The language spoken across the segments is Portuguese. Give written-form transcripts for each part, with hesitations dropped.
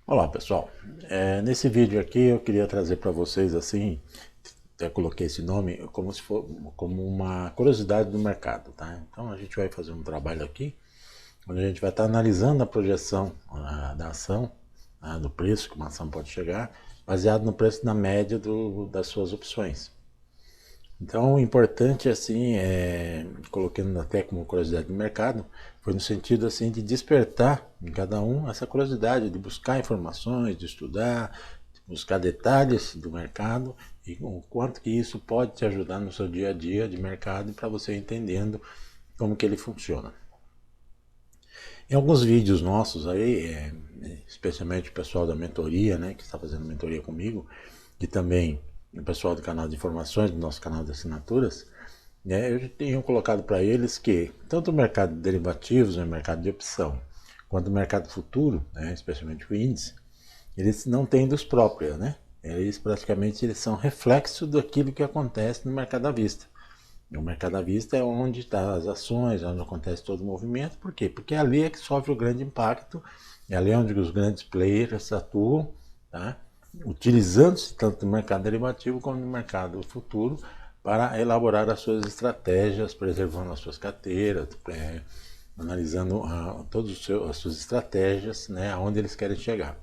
Olá pessoal, nesse vídeo aqui eu queria trazer para vocês assim, até coloquei esse nome como se for como uma curiosidade do mercado, tá? Então a gente vai fazer um trabalho aqui, onde a gente vai estar analisando a projeção da ação, do preço que uma ação pode chegar, baseado no preço na média das suas opções. Então, o importante, assim, colocando até como curiosidade do mercado, foi no sentido, assim, de despertar em cada um essa curiosidade de buscar informações, de estudar, de buscar detalhes do mercado e o quanto que isso pode te ajudar no seu dia a dia de mercado para você entendendo como que ele funciona. Em alguns vídeos nossos aí, especialmente o pessoal da mentoria, né, que está fazendo mentoria comigo, e também o pessoal do canal de informações, do nosso canal de assinaturas, né, eu tenho colocado para eles que tanto o mercado de derivativos, o mercado de opção, quanto o mercado futuro, né, especialmente o índice, eles não têm luz própria, né? Eles são reflexo daquilo que acontece no mercado à vista. O mercado à vista é onde estão as ações, onde acontece todo o movimento. Por quê? Porque ali é que sofre o grande impacto, é ali onde os grandes players atuam, tá? Utilizando-se tanto do mercado derivativo como do mercado futuro para elaborar as suas estratégias, preservando as suas carteiras, analisando todas as suas estratégias, né, aonde eles querem chegar.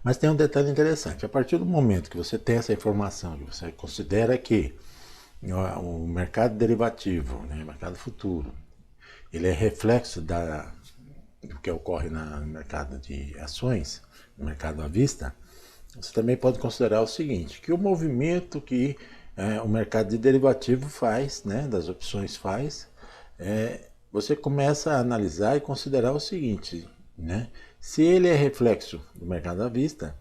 Mas tem um detalhe interessante, a partir do momento que você tem essa informação, que você considera que o mercado derivativo, né, o mercado futuro, ele é reflexo do que ocorre no mercado de ações, no mercado à vista. Você também pode considerar o seguinte, que o movimento que o mercado de derivativo faz, né, das opções faz, você começa a analisar e considerar o seguinte, né, se ele é reflexo do mercado à vista,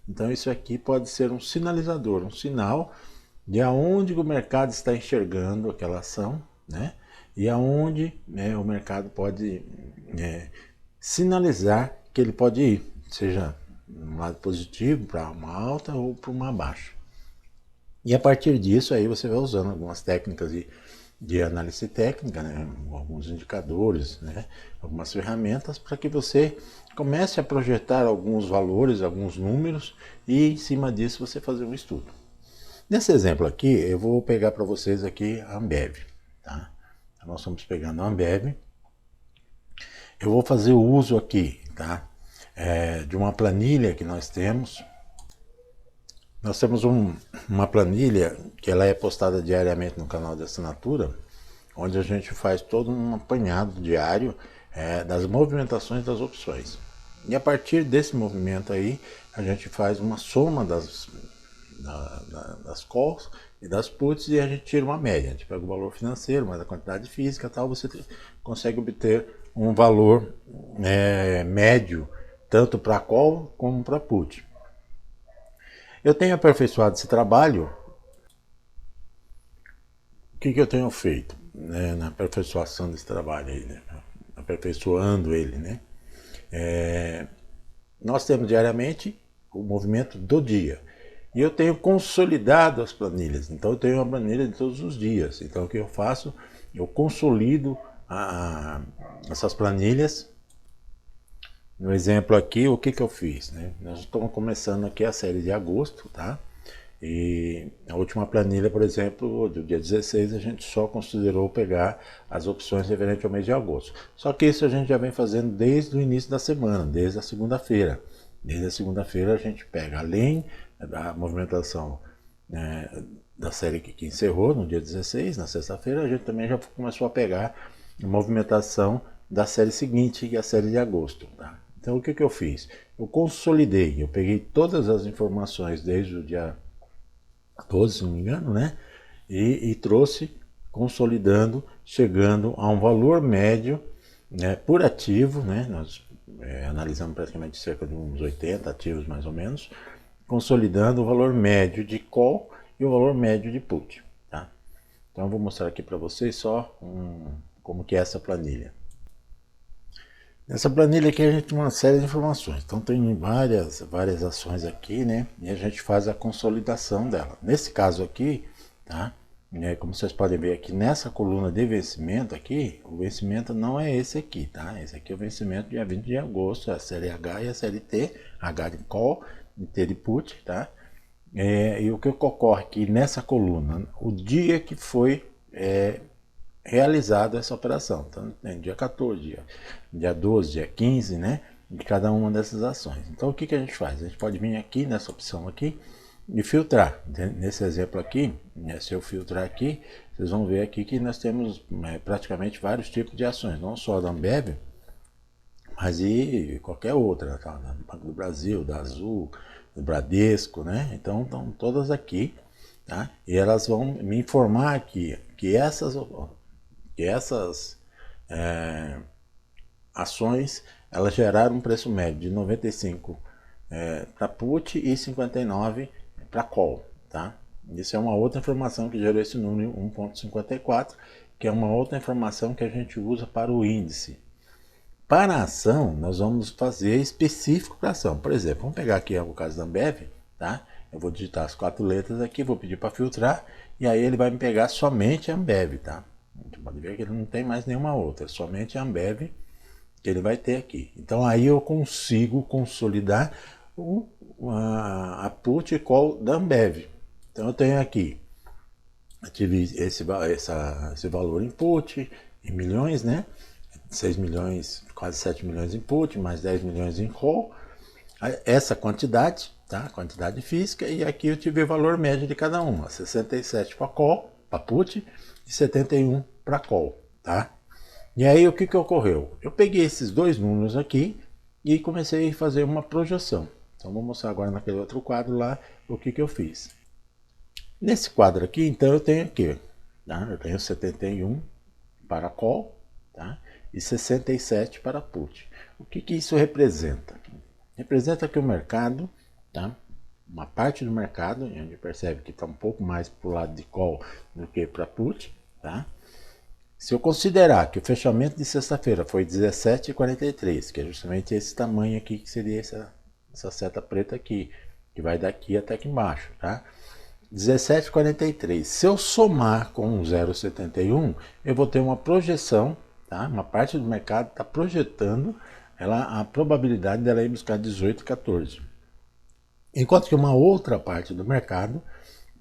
então isso aqui pode ser um sinalizador, um sinal de aonde o mercado está enxergando aquela ação, né? E aonde, né, o mercado pode sinalizar que ele pode ir, seja um lado positivo para uma alta ou para uma baixa. E a partir disso aí você vai usando algumas técnicas de análise técnica, né, alguns indicadores, né, algumas ferramentas para que você comece a projetar alguns valores, alguns números e em cima disso você fazer um estudo. Nesse exemplo aqui, eu vou pegar para vocês aqui a Ambev. Tá? Então, nós estamos pegando a Ambev. Eu vou fazer o uso aqui, tá? De uma planilha que nós temos. Nós temos uma planilha que ela é postada diariamente no canal de assinatura, onde a gente faz todo um apanhado diário das movimentações das opções. E a partir desse movimento aí, a gente faz uma soma das calls e das puts e a gente tira uma média. A gente pega o valor financeiro, mais a quantidade física e tal, você consegue obter um valor médio, tanto para call como para put. Eu tenho aperfeiçoado esse trabalho. O que eu tenho feito, né, na aperfeiçoação desse trabalho aí, né? Aperfeiçoando ele, né? Nós temos diariamente o movimento do dia. E eu tenho consolidado as planilhas. Então eu tenho uma planilha de todos os dias. Então o que eu faço? Eu consolido essas planilhas. No exemplo aqui, o que eu fiz? Né? Nós estamos começando aqui a série de agosto, tá? E a última planilha, por exemplo, do dia 16, a gente só considerou pegar as opções referentes ao mês de agosto. Só que isso a gente já vem fazendo desde o início da semana, desde a segunda-feira. Desde a segunda-feira a gente pega, além da movimentação da série que encerrou no dia 16, na sexta-feira, a gente também já começou a pegar a movimentação da série seguinte, que é a série de agosto. Tá? Então o que eu fiz? Eu consolidei, eu peguei todas as informações desde o dia 12, se não me engano, né? E trouxe, consolidando, chegando a um valor médio, né, por ativo, né? Nós analisamos praticamente cerca de uns 80 ativos mais ou menos, consolidando o valor médio de call e o valor médio de put. Tá? Então eu vou mostrar aqui para vocês só como que é essa planilha. Nessa planilha aqui a gente tem uma série de informações, então tem várias ações aqui, né? E a gente faz a consolidação dela. Nesse caso aqui, tá? Como vocês podem ver aqui nessa coluna de vencimento aqui, o vencimento não é esse aqui, tá? Esse aqui é o vencimento dia 20 de agosto, a série H e a série T, H de call e T de put, tá? E o que ocorre aqui nessa coluna, o dia que foi realizada essa operação, então dia 14, dia 12, dia 15, né? De cada uma dessas ações. Então o que a gente faz? A gente pode vir aqui nessa opção aqui e filtrar. Nesse exemplo aqui, se eu filtrar aqui, vocês vão ver aqui que nós temos praticamente vários tipos de ações, não só da Ambev, mas e qualquer outra, tá? Do Banco do Brasil, da Azul, do Bradesco, né? Então estão todas aqui, tá? E elas vão me informar aqui que essas ações elas geraram um preço médio de 95 para put e 59 para call, tá? Isso é uma outra informação que gerou esse número 1,54, que é uma outra informação que a gente usa para o índice. Para a ação, nós vamos fazer específico para a ação. Por exemplo, vamos pegar aqui o caso da Ambev, tá? Eu vou digitar as 4 letras aqui, vou pedir para filtrar, e aí ele vai me pegar somente a Ambev, tá? Você pode ver que ele não tem mais nenhuma outra, somente a Ambev que ele vai ter aqui. Então aí eu consigo consolidar a put e call da Ambev. Então eu tenho aqui, eu tive esse valor em put, em milhões, né? 6 milhões, quase 7 milhões em put, mais 10 milhões em call. Essa quantidade, tá? Quantidade física, e aqui eu tive o valor médio de cada uma, 67 para call, para put, e 71 para call, tá? E aí o que ocorreu? Eu peguei esses dois números aqui e comecei a fazer uma projeção. Então vou mostrar agora naquele outro quadro lá o que eu fiz. Nesse quadro aqui, então eu tenho aqui, tá? Eu tenho 71 para call, tá? E 67 para put. O que isso representa? Representa que o mercado, tá? Uma parte do mercado, a gente percebe que está um pouco mais para o lado de call do que para put, tá? Se eu considerar que o fechamento de sexta-feira foi 17,43, que é justamente esse tamanho aqui, que seria essa seta preta aqui, que vai daqui até aqui embaixo, tá? 17,43. Se eu somar com 0,71, eu vou ter uma projeção, tá? Uma parte do mercado está projetando a probabilidade dela ir buscar 18,14. Enquanto que uma outra parte do mercado,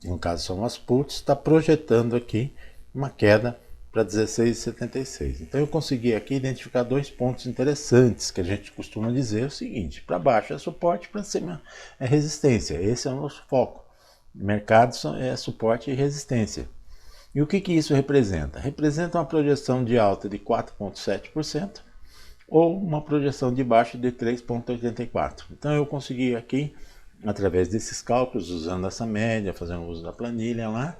no caso são as puts, está projetando aqui uma queda para 16,76. Então eu consegui aqui identificar dois pontos interessantes que a gente costuma dizer o seguinte: para baixo é suporte, para cima é resistência. Esse é o nosso foco. Mercado é suporte e resistência. E o que isso representa? Representa uma projeção de alta de 4,7% ou uma projeção de baixa de 3,84%. Então eu consegui aqui, através desses cálculos, usando essa média, fazendo uso da planilha lá,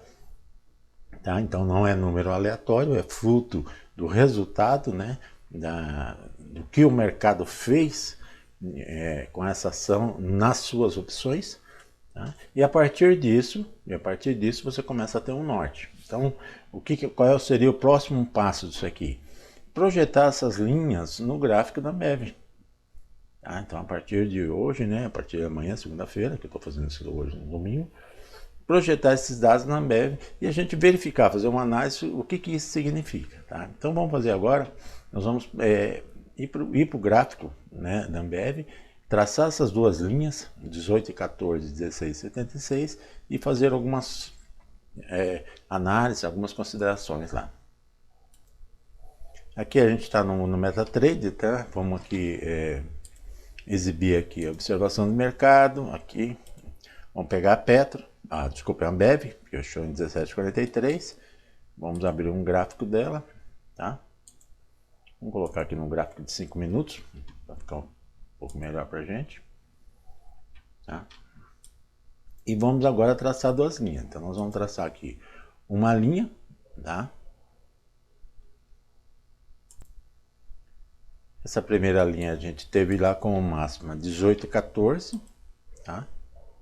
tá? Então não é número aleatório, é fruto do resultado, né, do que o mercado fez com essa ação nas suas opções, tá? E a partir disso você começa a ter um norte. Então qual seria o próximo passo disso aqui? Projetar essas linhas no gráfico da Ambev. Tá? Então a partir de hoje, né, a partir de amanhã, segunda-feira, que eu estou fazendo isso hoje no domingo, projetar esses dados na Ambev e a gente verificar, fazer uma análise, o que isso significa. Tá? Então vamos fazer agora, nós vamos ir para o gráfico, né, da Ambev, traçar essas duas linhas, 18,14, 16,76, e fazer algumas análises, algumas considerações lá. Aqui a gente está no MetaTrader, tá? Vamos aqui exibir aqui a observação do mercado, aqui, vamos pegar a Petro, desculpa, a Ambev, que fechou em 17,43, vamos abrir um gráfico dela, tá? Vamos colocar aqui no gráfico de 5 minutos, para ficar um pouco melhor para a gente, tá? E vamos agora traçar duas linhas, então nós vamos traçar aqui uma linha, tá? Essa primeira linha a gente teve lá como máxima 18,14, tá?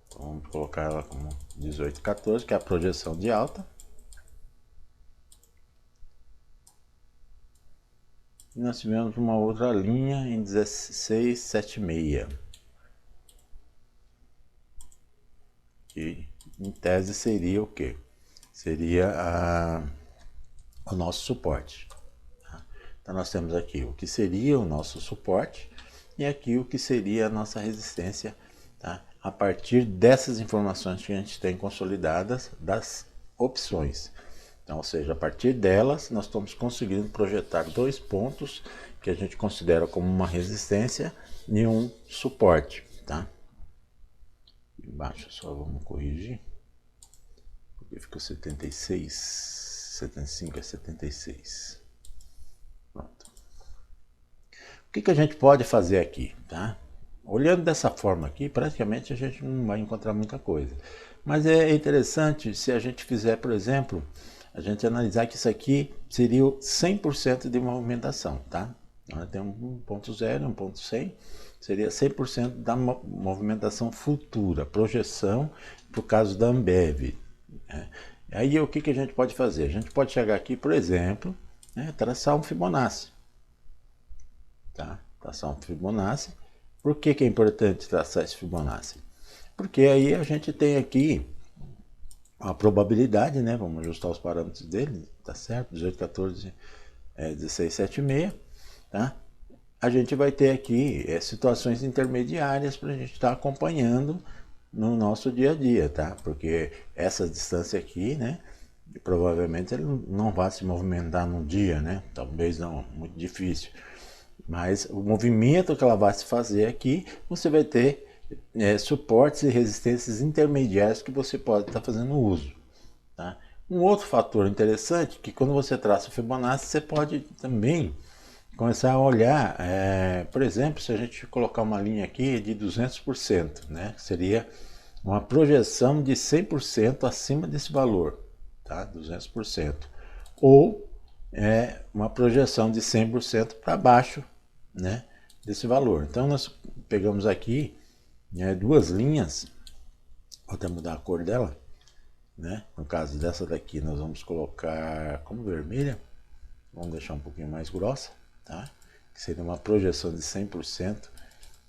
Então, vamos colocar ela como 18,14, que é a projeção de alta. E nós tivemos uma outra linha em 16,76, que em tese seria o quê? seria o nosso suporte. Tá? Então nós temos aqui o que seria o nosso suporte e aqui o que seria a nossa resistência, tá? A partir dessas informações que a gente tem consolidadas das opções. Então, ou seja, a partir delas nós estamos conseguindo projetar dois pontos que a gente considera como uma resistência e um suporte, tá? Embaixo só vamos corrigir, porque ficou 76, 75 é 76. Pronto. O que a gente pode fazer aqui, tá? Olhando dessa forma aqui, praticamente a gente não vai encontrar muita coisa. Mas é interessante se a gente fizer, por exemplo, a gente analisar que isso aqui seria o 100% de movimentação, tá? Tem um ponto 0, um ponto 100, seria 100% da movimentação futura, projeção para o caso da Ambev. Né? Aí o que a gente pode fazer? A gente pode chegar aqui, por exemplo, né, traçar um Fibonacci. Tá? Traçar um Fibonacci. Por que é importante traçar esse Fibonacci? Porque aí a gente tem aqui a probabilidade, né? Vamos ajustar os parâmetros dele, tá certo? 18, 14, 16, 7, 6, tá? A gente vai ter aqui situações intermediárias para a gente estar acompanhando no nosso dia a dia, tá? Porque essa distância aqui, né? Provavelmente ele não vai se movimentar num dia, né? Talvez não, muito difícil. Mas o movimento que ela vai se fazer aqui, você vai ter suportes e resistências intermediárias que você pode estar fazendo uso. Tá? Um outro fator interessante é que quando você traça o Fibonacci, você pode também começar a olhar, por exemplo, se a gente colocar uma linha aqui de 200%, né? Seria uma projeção de 100% acima desse valor, tá? 200%. Ou uma projeção de 100% para baixo, né, desse valor. Então nós pegamos aqui duas linhas, vou até mudar a cor dela, né? No caso dessa daqui nós vamos colocar como vermelha, vamos deixar um pouquinho mais grossa, tá? Que seria uma projeção de 100%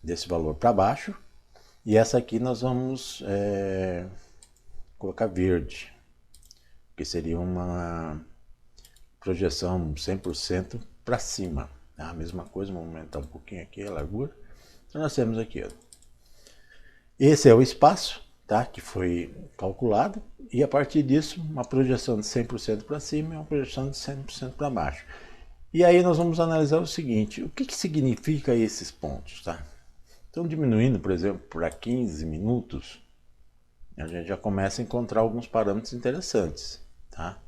desse valor para baixo, e essa aqui nós vamos colocar verde, que seria uma projeção 100% para cima. Tá? A mesma coisa, vamos aumentar um pouquinho aqui a largura. Então nós temos aqui, ó, esse é o espaço, tá? Que foi calculado, e a partir disso uma projeção de 100% para cima e uma projeção de 100% para baixo. E aí nós vamos analisar o seguinte, o que significa esses pontos, tá? Então diminuindo, por exemplo, para 15 minutos, a gente já começa a encontrar alguns parâmetros interessantes, tá?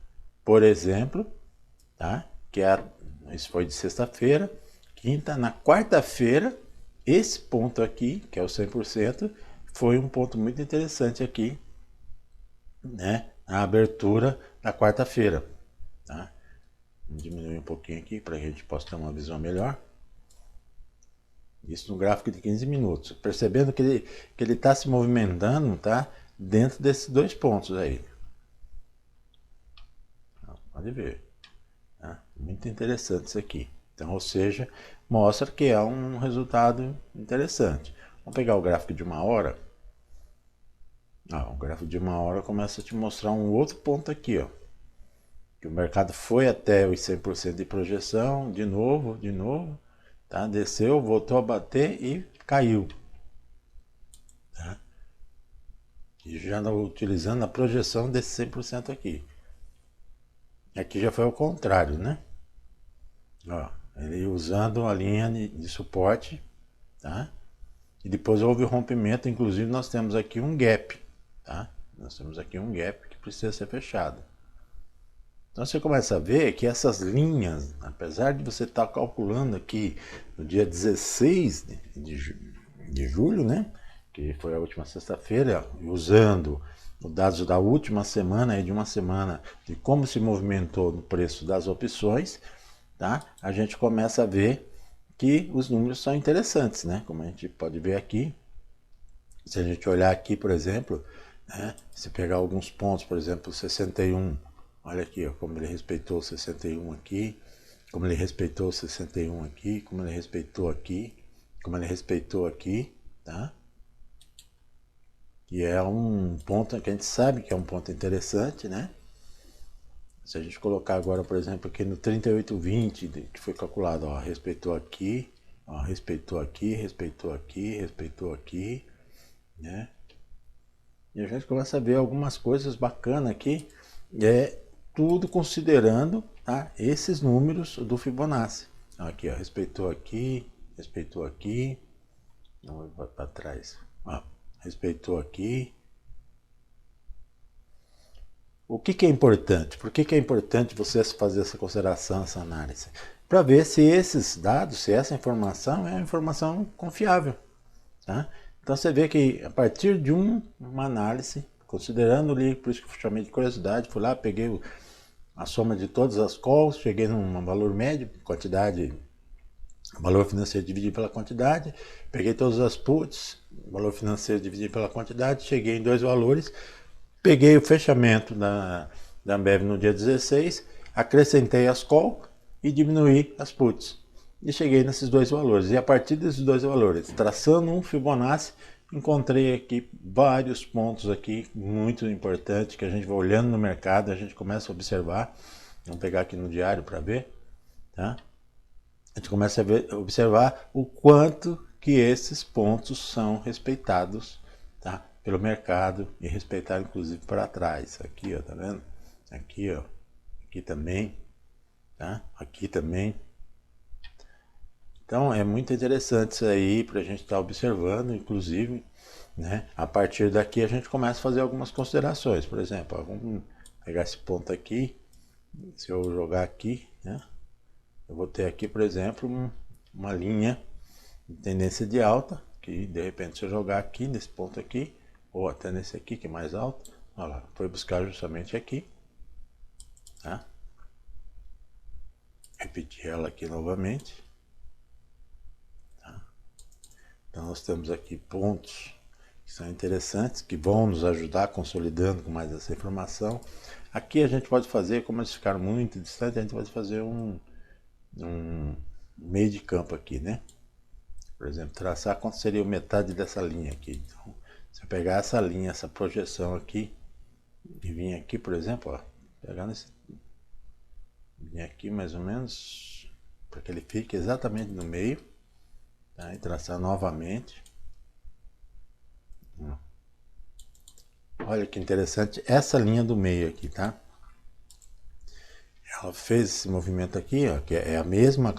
Por exemplo, tá? Isso foi de sexta-feira, quinta, na quarta-feira, esse ponto aqui, que é o 100%, foi um ponto muito interessante aqui, né? Na abertura da quarta-feira, tá? Vou diminuir um pouquinho aqui para que a gente possa ter uma visão melhor. Isso no gráfico de 15 minutos. Percebendo que ele está se movimentando, tá? Dentro desses dois pontos aí. Pode ver. Tá? Muito interessante isso aqui. Então, ou seja, mostra que é um resultado interessante. Vamos pegar o gráfico de uma hora. O gráfico de uma hora começa a te mostrar um outro ponto aqui, ó. Que o mercado foi até os 100% de projeção, de novo, tá? Desceu, voltou a bater e caiu. Tá? E já utilizando a projeção desse 100% aqui. Aqui já foi ao contrário, né? Ó, ele usando a linha de suporte, tá? E depois houve o rompimento, inclusive nós temos aqui um gap, tá? Nós temos aqui um gap que precisa ser fechado. Então você começa a ver que essas linhas, apesar de você estar calculando aqui no dia 16 de julho, né? Que foi a última sexta-feira, usando os dados da última semana, de uma semana, de como se movimentou no preço das opções, tá? A gente começa a ver que os números são interessantes, né? Como a gente pode ver aqui, se a gente olhar aqui, por exemplo, né? Se pegar alguns pontos, por exemplo, 61, olha aqui, ó, como ele respeitou o 61 aqui, como ele respeitou o 61 aqui, como ele respeitou aqui, como ele respeitou aqui, tá? Que é um ponto que a gente sabe que é um ponto interessante, né? Se a gente colocar agora, por exemplo, aqui no 38,20, que foi calculado, ó, respeitou aqui, ó, respeitou aqui, respeitou aqui, respeitou aqui, né? E a gente começa a ver algumas coisas bacanas aqui, tudo considerando, tá, esses números do Fibonacci. Aqui, ó, respeitou aqui, não vai para trás, ó, respeitou aqui. O que é importante? Por que é importante você fazer essa consideração, essa análise? Para ver se esses dados, se essa informação é uma informação confiável. Tá? Então você vê que a partir de uma análise, considerando ali, por isso que eu chamei de curiosidade, fui lá, peguei a soma de todas as calls, cheguei num valor médio, quantidade, valor financeiro dividido pela quantidade, peguei todas as puts, valor financeiro dividido pela quantidade, cheguei em dois valores, peguei o fechamento da Ambev no dia 16, acrescentei as call e diminuí as puts. E cheguei nesses dois valores. E a partir desses dois valores, traçando um Fibonacci, encontrei aqui vários pontos aqui muito importantes que a gente vai olhando no mercado, a gente começa a observar. Vamos pegar aqui no diário para ver, tá? A gente começa a observar o quanto que esses pontos são respeitados, tá, pelo mercado e respeitar inclusive para trás. Aqui, ó, tá vendo? Aqui, ó, aqui também, tá? Aqui também. Então é muito interessante isso aí para a gente estar observando, inclusive, né? A partir daqui a gente começa a fazer algumas considerações. Por exemplo, ó, vamos pegar esse ponto aqui. Se eu jogar aqui, né? Eu vou ter aqui, por exemplo, uma linha de tendência de alta, que de repente se eu jogar aqui nesse ponto aqui, ou até nesse aqui que é mais alto, olha lá, foi buscar justamente aqui, tá? Repetir ela aqui novamente, tá? Então nós temos aqui pontos que são interessantes, que vão nos ajudar consolidando com mais essa informação. Aqui a gente pode fazer, como eles ficaram muito distantes, a gente pode fazer um meio de campo aqui, né? Por exemplo, traçar quanto seria metade dessa linha aqui. Então, se eu pegar essa linha, essa projeção aqui, e vir aqui, por exemplo, ó, pegar nesse, vir aqui mais ou menos, para que ele fique exatamente no meio, tá? E traçar novamente. Olha que interessante essa linha do meio aqui, tá? Ela fez esse movimento aqui, ó, que é a mesma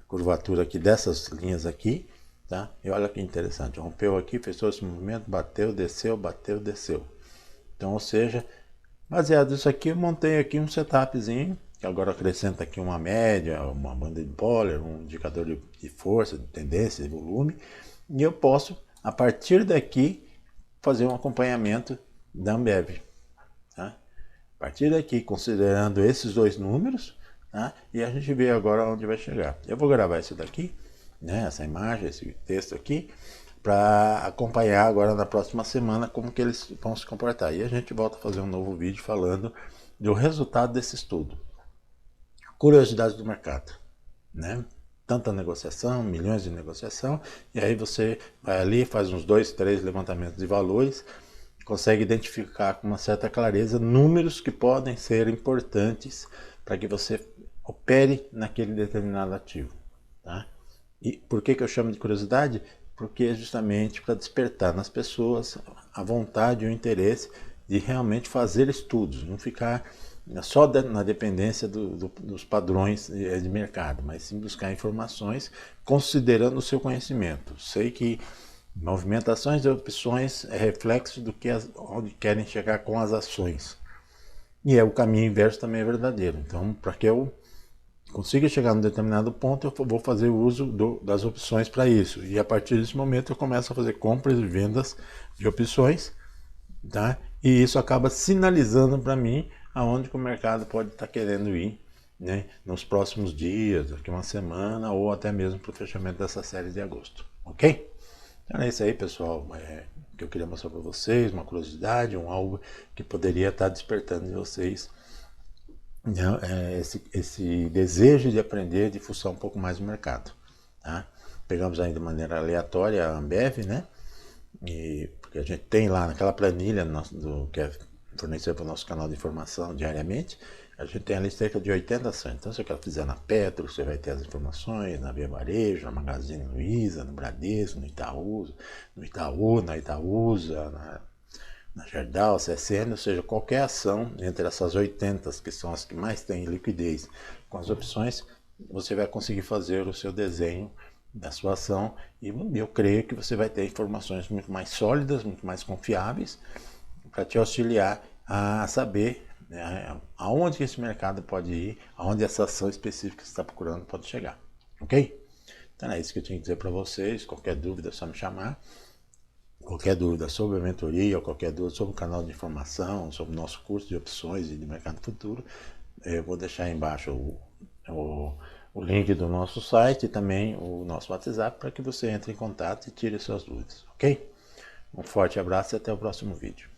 curvatura aqui dessas linhas aqui, tá? E olha que interessante, rompeu aqui, fez todo esse movimento, bateu, desceu, bateu, desceu. Então, ou seja, baseado nisso aqui, eu montei aqui um setupzinho, que agora acrescenta aqui uma média, uma banda de Bollinger, um indicador de força, de tendência, de volume, e eu posso, a partir daqui, fazer um acompanhamento da Ambev. Tá? A partir daqui, considerando esses dois números, tá? E a gente vê agora onde vai chegar. Eu vou gravar isso daqui, né? Essa imagem, esse texto aqui, para acompanhar agora na próxima semana como que eles vão se comportar. E a gente volta a fazer um novo vídeo falando do resultado desse estudo. Curiosidades do mercado, né? Tanta negociação, milhões de negociação, e aí você vai ali, faz uns 2, 3 levantamentos de valores, consegue identificar com uma certa clareza números que podem ser importantes para que você opere naquele determinado ativo. Tá? E por que eu chamo de curiosidade? Porque é justamente para despertar nas pessoas a vontade e o interesse de realmente fazer estudos, não ficar só na dependência dos padrões de mercado, mas sim buscar informações considerando o seu conhecimento. Sei que movimentações de opções é reflexo do que onde querem chegar com as ações. E o caminho inverso também é verdadeiro. Então, para que eu consiga chegar num determinado ponto, eu vou fazer o uso das opções para isso. E a partir desse momento eu começo a fazer compras e vendas de opções, tá? E isso acaba sinalizando para mim aonde que o mercado pode estar querendo ir, né? Nos próximos dias, daqui uma semana, ou até mesmo para o fechamento dessa série de agosto. Ok? Então é isso aí, pessoal. Que eu queria mostrar para vocês, uma curiosidade, algo que poderia estar despertando em vocês, né, esse desejo de aprender, de fuçar um pouco mais o mercado. Tá? Pegamos aí de maneira aleatória a Ambev, né? Porque a gente tem lá naquela planilha que é fornecer para o nosso canal de informação diariamente, a gente tem ali cerca de 80 ações. Então, se o cara fizer na Petro, você vai ter as informações na Via Varejo, na Magazine Luiza, no Bradesco, no Itaú, na Itaúsa, na Gerdau, CSN, ou seja, qualquer ação entre essas 80, que são as que mais têm liquidez, com as opções, você vai conseguir fazer o seu desenho da sua ação e eu creio que você vai ter informações muito mais sólidas, muito mais confiáveis, para te auxiliar a saber, né, aonde esse mercado pode ir, aonde essa ação específica que você está procurando pode chegar, ok? Então é isso que eu tinha que dizer para vocês. Qualquer dúvida é só me chamar. Qualquer dúvida sobre a mentoria, ou qualquer dúvida sobre o canal de informação, sobre o nosso curso de opções e de mercado futuro, eu vou deixar aí embaixo o link do nosso site e também o nosso WhatsApp para que você entre em contato e tire suas dúvidas, ok? Um forte abraço e até o próximo vídeo.